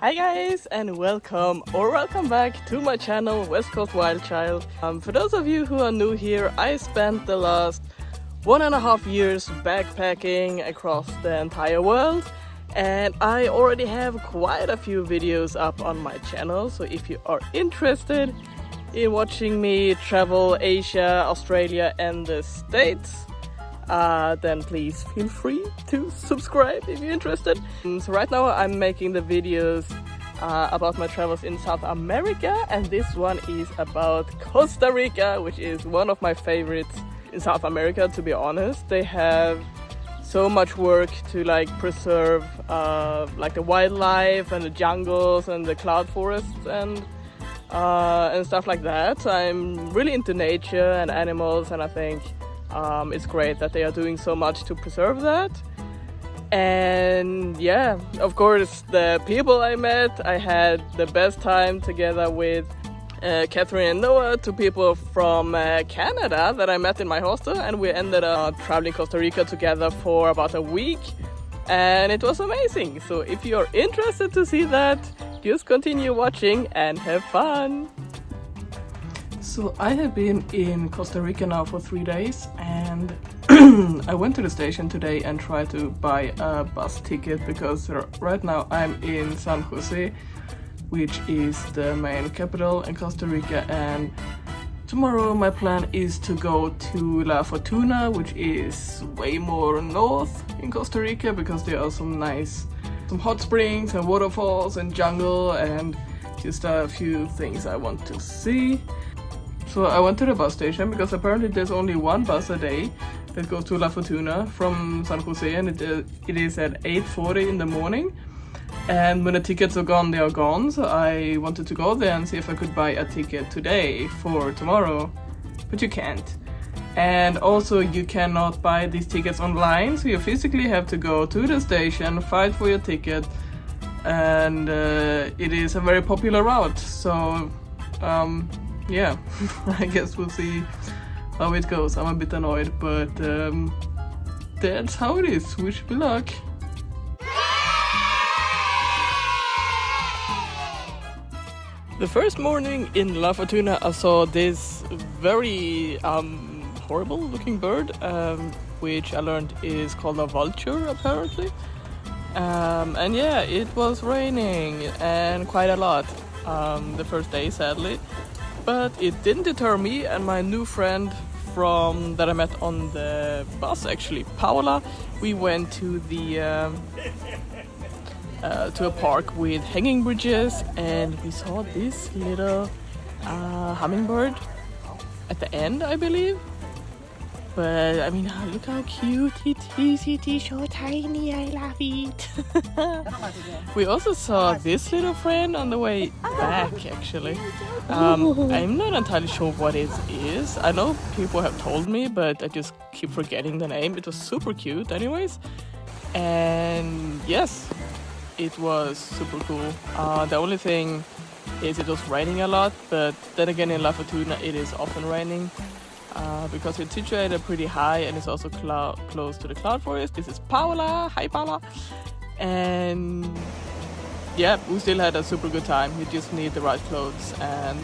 Hi guys, and welcome back to my channel West Coast Wild Child. For those of you who are new here, I spent the last 1.5 years backpacking across the entire world, and I already have quite a few videos up on my channel. So if you are interested in watching me travel Asia, Australia and the States, then please feel free to subscribe if you're interested. So right now I'm making the videos about my travels in South America, and this one is about Costa Rica, which is one of my favorites in South America, to be honest. They have so much work to preserve the wildlife and the jungles and the cloud forests and stuff like that. I'm really into nature and animals, and I think it's great that they are doing so much to preserve that. And yeah, of course, the people I met, I had the best time together with Catherine and Noah, two people from Canada that I met in my hostel, and we ended up traveling Costa Rica together for about a week, and it was amazing. So if you're interested to see that, just continue watching and have fun. So I have been in Costa Rica now for 3 days, and I went to the station today and tried to buy a bus ticket because right now I'm in San Jose, which is the main capital in Costa Rica, and tomorrow my plan is to go to La Fortuna, which is way more north in Costa Rica, because there are some hot springs and waterfalls and jungle and just a few things I want to see. So I went to the bus station because apparently there's only one bus a day that goes to La Fortuna from San Jose, and it is at 8:40 in the morning. And when the tickets are gone, they are gone. So I wanted to go there and see if I could buy a ticket today for tomorrow, but you can't. And also you cannot buy these tickets online, so you physically have to go to the station, fight for your ticket, and it is a very popular route. So yeah, I guess we'll see how it goes. I'm a bit annoyed, but that's how it is. Wish me luck. The first morning in La Fortuna, I saw this very horrible looking bird, which I learned is called a vulture apparently. And yeah, it was raining, and quite a lot the first day, sadly. But it didn't deter me and my new friend that I met on the bus, actually, Paola. We went to to a park with hanging bridges, and we saw this little hummingbird at the end, I believe. But I mean, look how cute it is. It is so tiny. I love it. We also saw this little friend on the way back, actually. I'm not entirely sure what it is. I know people have told me, but I just keep forgetting the name. It was super cute anyways. And yes, it was super cool. The only thing is it was raining a lot, but then again in La Fortuna it is often raining. Because it's situated pretty high and it's also close to the cloud forest. This is Paola. Hi Paola. And yeah, we still had a super good time. You just need the right clothes, and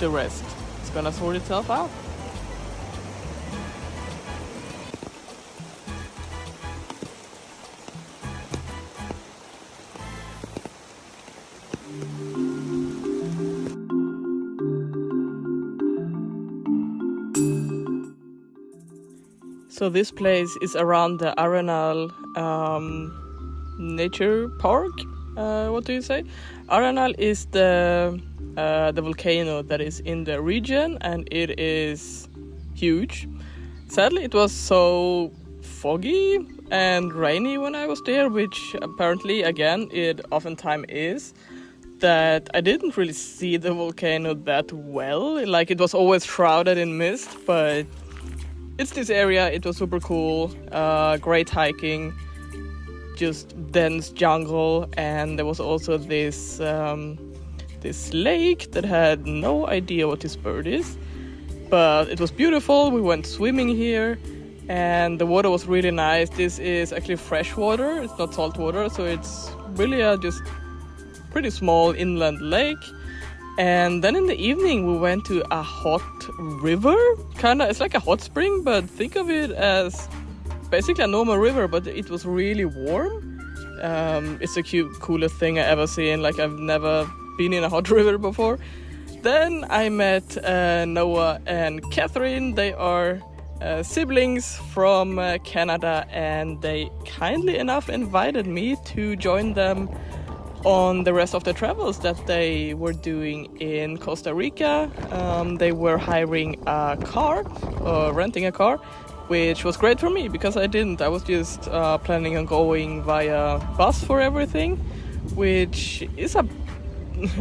the rest is gonna sort itself out. So this place is around the Arenal Nature Park. What do you say? Arenal is the volcano that is in the region, and it is huge. Sadly, it was so foggy and rainy when I was there, which apparently, again, it oftentimes is, that I didn't really see the volcano that well. It was always shrouded in mist, but it's this area. It was super cool, great hiking, just dense jungle, and there was also this lake that had no idea what this bird is, but it was beautiful. We went swimming here, and the water was really nice. This is actually fresh water, it's not salt water, so it's really just pretty small inland lake. And then in the evening we went to a hot river. It's like a hot spring, but think of it as basically a normal river, but it was really warm. It's the coolest thing I ever seen. Like, I've never been in a hot river before. Then I met Noah and Catherine. They are siblings from Canada, and they kindly enough invited me to join them on the rest of the travels that they were doing in Costa Rica. They were hiring a car, or renting a car, which was great for me because I didn't. I was just planning on going via bus for everything, which is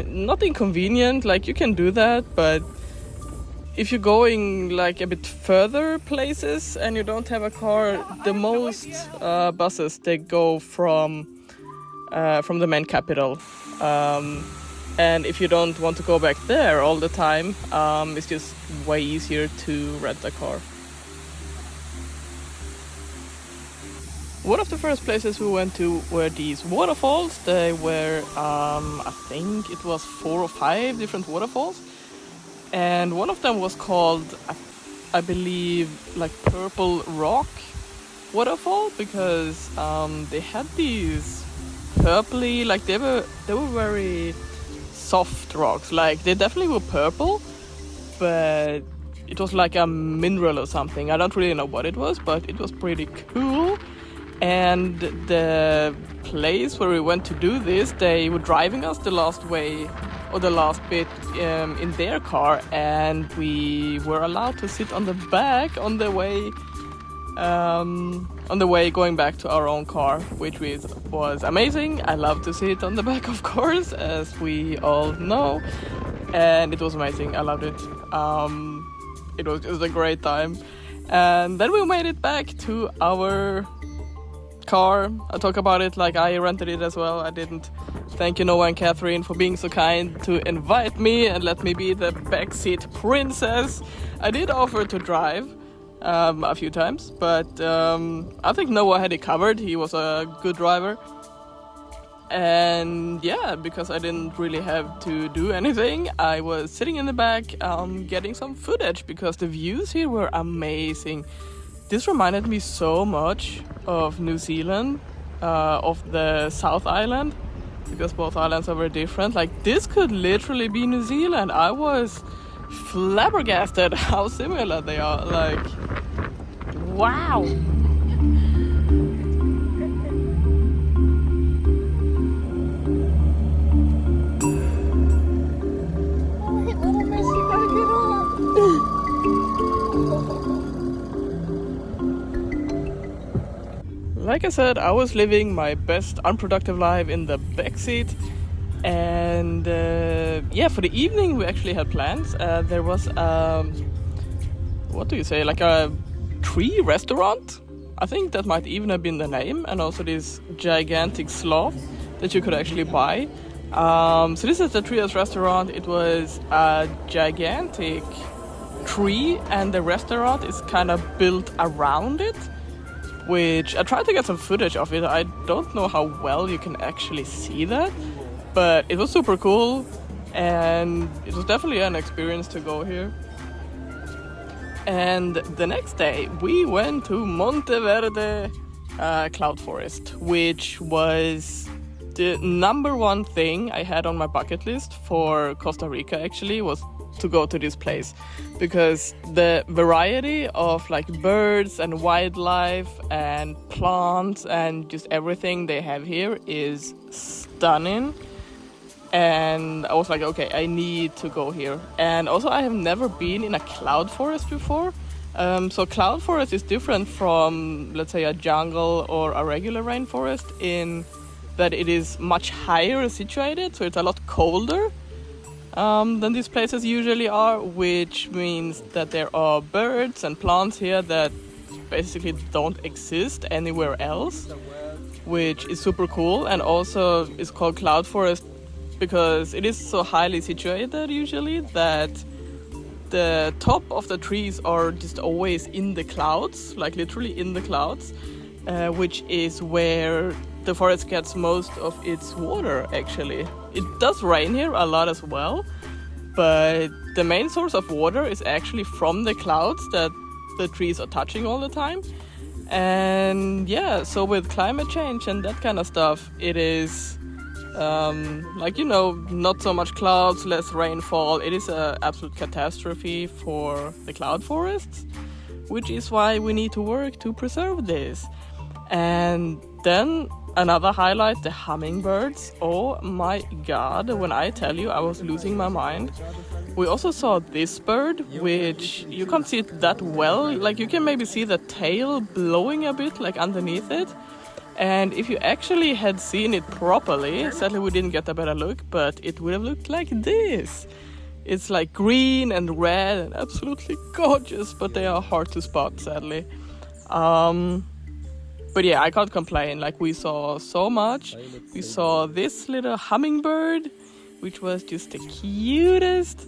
not inconvenient. Like, you can do that, but if you're going like a bit further places and you don't have a car, the most buses, they go from the main capital, and if you don't want to go back there all the time, it's just way easier to rent a car. One of the first places we went to were these waterfalls. They were, I think it was 4 or 5 different waterfalls, and one of them was called, I believe, like Purple Rock Waterfall, because they had these purpley, like they were very soft rocks. Like, they definitely were purple, but it was like a mineral or something. I don't really know what it was, but it was pretty cool. And the place where we went to do this, they were driving us the last bit in their car, and we were allowed to sit on the back on the way going back to our own car, which was amazing. I love to sit on the back, of course, as we all know, and it was amazing. I loved it. It was just a great time. And then we made it back to our car. I talk about it like I rented it as well. I didn't. Thank you, Noah and Catherine, for being so kind to invite me and let me be the backseat princess. I did offer to drive a few times, but I think Noah had it covered. He was a good driver. And yeah, because I didn't really have to do anything, I was sitting in the back getting some footage, because the views here were amazing. This reminded me so much of New Zealand, of the South Island, because both islands are very different. Like, this could literally be New Zealand. I was flabbergasted how similar they are. Like, wow. Like I said, I was living my best unproductive life in the backseat, and for the evening we actually had plans. There was like a tree restaurant. I think that might even have been the name, and also this gigantic sloth that you could actually buy. So this is the treehouse restaurant. It was a gigantic tree, and the restaurant is kind of built around it, which I tried to get some footage of it. I don't know how well you can actually see that, but it was super cool, and it was definitely an experience to go here. And the next day we went to Monteverde Cloud Forest, which was the number one thing I had on my bucket list for Costa Rica, actually, was to go to this place, because the variety of like birds and wildlife and plants and just everything they have here is stunning. And I was like, okay, I need to go here. And also, I have never been in a cloud forest before. So cloud forest is different from, let's say, a jungle or a regular rainforest in that it is much higher situated, so it's a lot colder than these places usually are, which means that there are birds and plants here that basically don't exist anywhere else, which is super cool. And also it's called cloud forest because it is so highly situated usually that the top of the trees are just always in the clouds, like literally in the clouds, which is where the forest gets most of its water, actually. It does rain here a lot as well, but the main source of water is actually from the clouds that the trees are touching all the time. And yeah, so with climate change and that kind of stuff, it is not so much clouds, less rainfall. It is an absolute catastrophe for the cloud forests, which is why we need to work to preserve this. And then another highlight, the hummingbirds. Oh my god, when I tell you, I was losing my mind. We also saw this bird, which you can't see it that well. Like, you can maybe see the tail blowing a bit, like underneath it. And if you actually had seen it properly, sadly we didn't get a better look, but it would have looked like this. It's like green and red and absolutely gorgeous, but they are hard to spot, sadly. But yeah, I can't complain. Like, we saw so much. We saw this little hummingbird, which was just the cutest.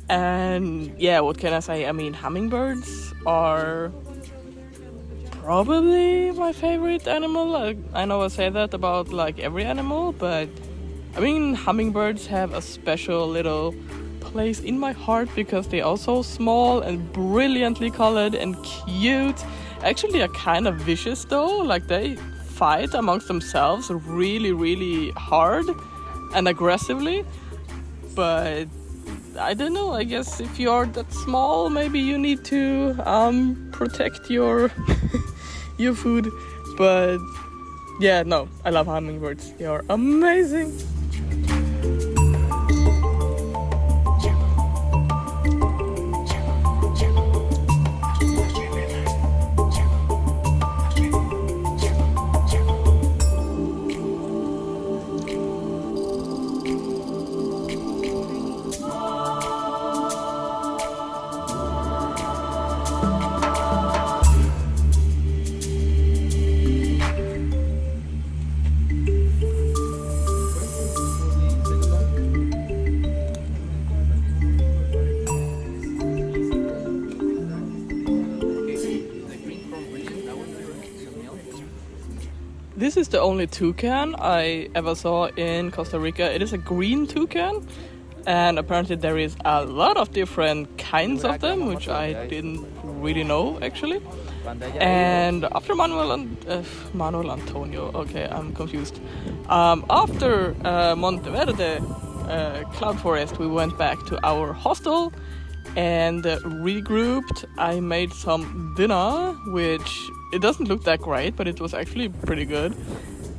And yeah, what can I say? I mean, hummingbirds are probably my favorite animal. Like, I know I say that about like every animal, but I mean, hummingbirds have a special little place in my heart because they are so small and brilliantly colored and cute. Actually, are kind of vicious though. Like, they fight amongst themselves really, really hard and aggressively. But I don't know, I guess if you're that small, maybe you need to protect your your food. But yeah, no, I love hummingbirds. They are amazing. This is the only toucan I ever saw in Costa Rica. It is a green toucan, and apparently there is a lot of different kinds of them, which I didn't really know actually. And after Manuel Antonio, okay, I'm confused. After Monteverde Cloud Forest, we went back to our hostel and regrouped. I made some dinner, which it doesn't look that great, but it was actually pretty good.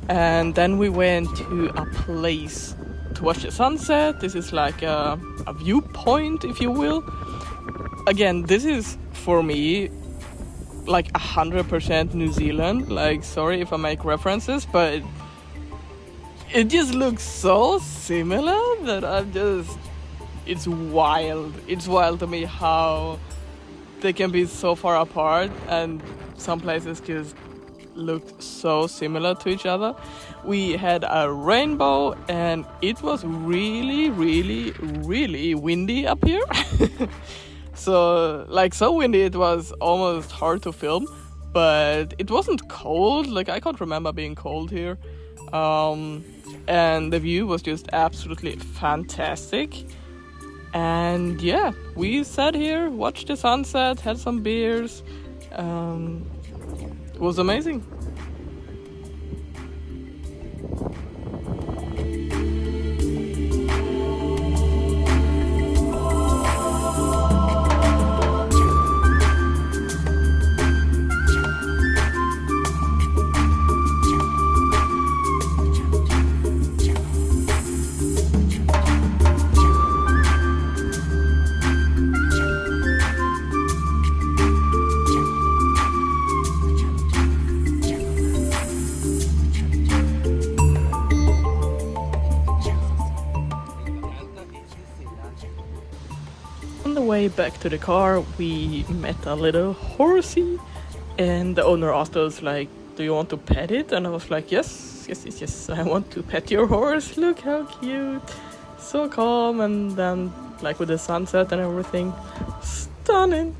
And then we went to a place to watch the sunset. This is like a viewpoint, if you will. Again, this is for me like 100% New Zealand. Like, sorry if I make references, but it just looks so similar that it's wild. It's wild to me how they can be so far apart, and some places just looked so similar to each other. We had a rainbow, and it was really, really, really windy up here. So windy it was almost hard to film, but it wasn't cold. Like, I can't remember being cold here. And the view was just absolutely fantastic. And yeah, we sat here, watched the sunset, had some beers. It was amazing. Way back to the car, we met a little horsey, and the owner asked us, like, do you want to pet it? And I was like, yes, I want to pet your horse. Look how cute, so calm. And then, like, with the sunset and everything, stunning.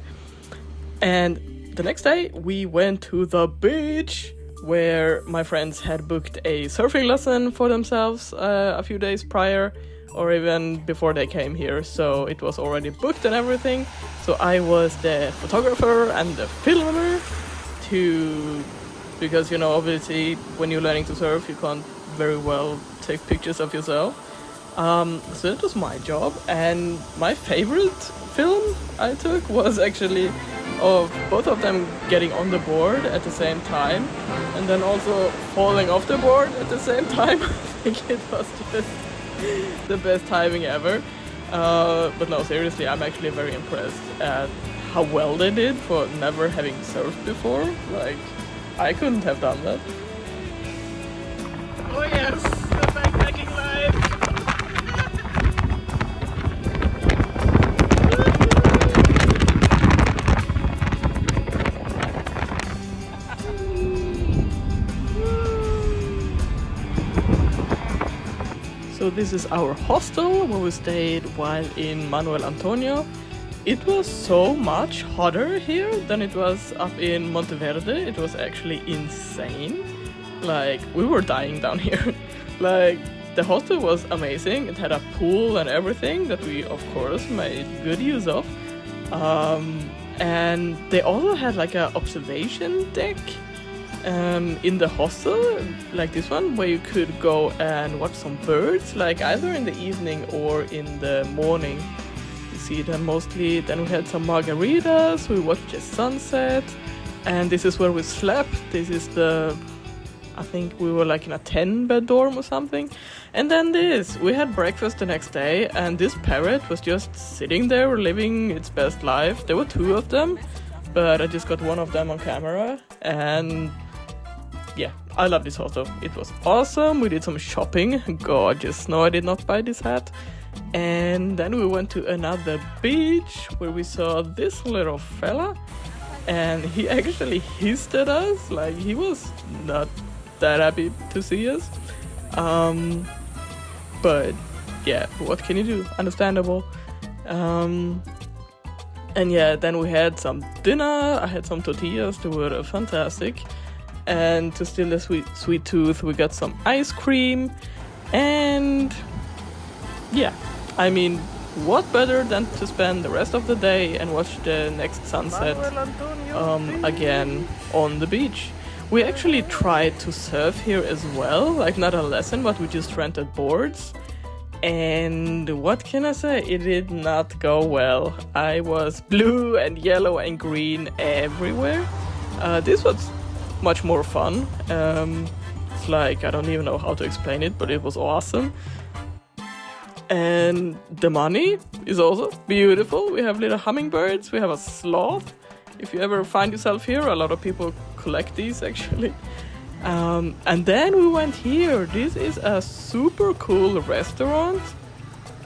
And the next day we went to the beach. where my friends had booked a surfing lesson for themselves a few days prior, or even before they came here, so it was already booked and everything. So I was the photographer and the filmer because obviously when you're learning to surf you can't very well take pictures of yourself. So that was my job, and my favorite film I took was actually of both of them getting on the board at the same time and then also falling off the board at the same time. I think it was just the best timing ever. But no, seriously, I'm actually very impressed at how well they did for never having surfed before. Like, I couldn't have done that. Oh yes, the backpacking life! So this is our hostel where we stayed while in Manuel Antonio. It was so much hotter here than it was up in Monteverde. It was actually insane. Like, we were dying down here. Like, the hostel was amazing. It had a pool and everything that we of course made good use of. And they also had like an observation deck in the hostel, like this one, where you could go and watch some birds, like either in the evening or in the morning. You see them mostly. Then we had some margaritas, we watched the sunset, and this is where we slept. This is I think we were like in a 10-bed dorm or something. And then we had breakfast the next day, and this parrot was just sitting there living its best life. There were two of them, but I just got one of them on camera, and yeah, I love this hostel. It was awesome. We did some shopping. Gorgeous. No, I did not buy this hat. And then we went to another beach where we saw this little fella, and he actually hissed at us. Like, he was not that happy to see us. But yeah, what can you do? Understandable. And yeah, then we had some dinner. I had some tortillas. They were fantastic. And to still the sweet tooth, we got some ice cream. And yeah, I mean, what better than to spend the rest of the day and watch the next sunset again on the beach. We actually tried to surf here as well, like not a lesson, but we just rented boards. And what can I say? It did not go well. I was blue and yellow and green everywhere. This was much more fun. It's like, I don't even know how to explain it, but it was awesome. And the money is also beautiful. We have little hummingbirds, we have a sloth. If you ever find yourself here, a lot of people collect these actually. And then we went here. This is a super cool restaurant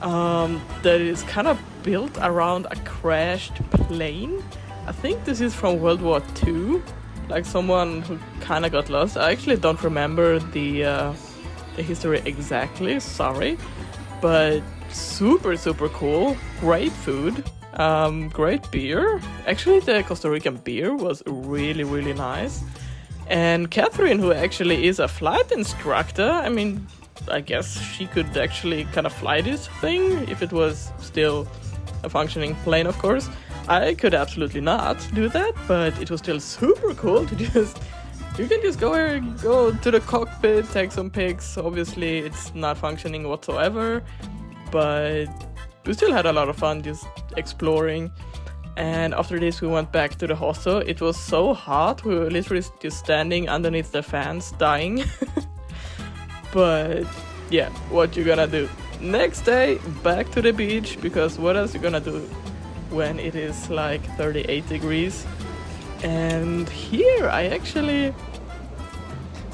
that is kind of built around a crashed plane. I think this is from World War II, like someone who kind of got lost. I actually don't remember the history exactly, sorry. But super cool, great food, great beer. Actually, the Costa Rican beer was really nice. And Catherine, who actually is a flight instructor, I mean, I guess she could actually kind of fly this thing if it was still a functioning plane, of course. I could absolutely not do that, but it was still super cool to you can just go to the cockpit, take some pics. Obviously, it's not functioning whatsoever, but we still had a lot of fun just exploring. And after this, we went back to the hostel. It was so hot, we were literally just standing underneath the fans, dying. But yeah, what you gonna do? Next day, back to the beach, because what else you gonna do when it is like 38 degrees? And here I actually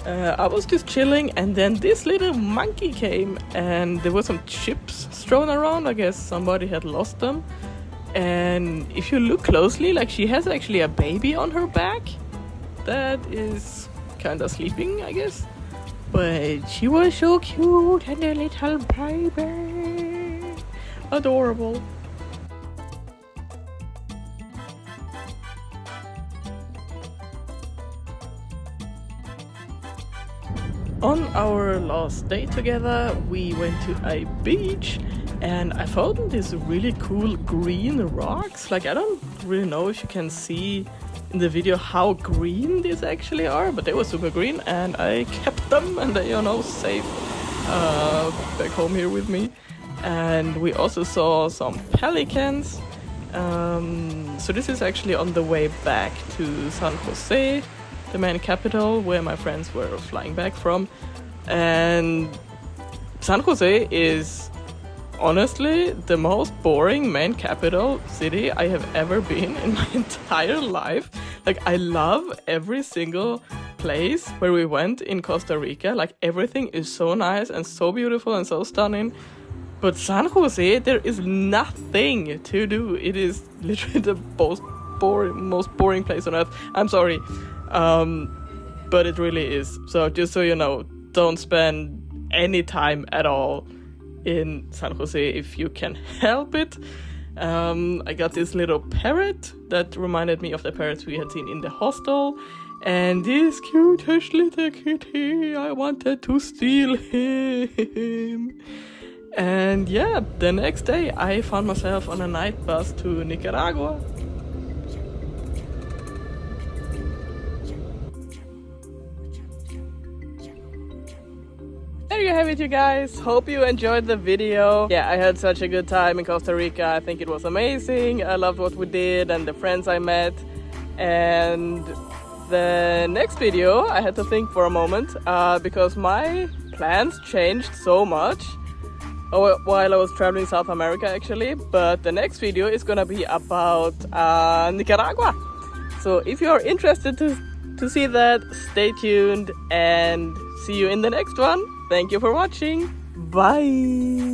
I was just chilling, and then this little monkey came, and there were some chips thrown around. I guess somebody had lost them. And if you look closely, like, she has actually a baby on her back that is kind of sleeping, I guess. But she was so cute, and a little baby, adorable. On our last day together, we went to a beach and I found these really cool green rocks. Like, I don't really know if you can see in the video how green these actually are, but they were super green and I kept them and they are safe back home here with me. And we also saw some pelicans. So this is actually on the way back to San Jose, the main capital where my friends were flying back from. And San Jose is honestly the most boring main capital city I have ever been in my entire life. Like, I love every single place where we went in Costa Rica. Like, everything is so nice and so beautiful and so stunning. But San Jose, there is nothing to do. It is literally the most boring place on earth. I'm sorry, but it really is. So just so you know, don't spend any time at all in San Jose if you can help it. I got this little parrot that reminded me of the parrots we had seen in the hostel. And this cutest little kitty, I wanted to steal him. And yeah, the next day I found myself on a night bus to Nicaragua. There you have it, you guys. Hope you enjoyed the video. Yeah, I had such a good time in Costa Rica. I think it was amazing. I loved what we did and the friends I met. And the next video, I had to think for a moment because my plans changed so much while I was traveling South America actually. But the next video is gonna be about Nicaragua. So if you're interested to see that, stay tuned and see you in the next one. Thank you for watching. Bye.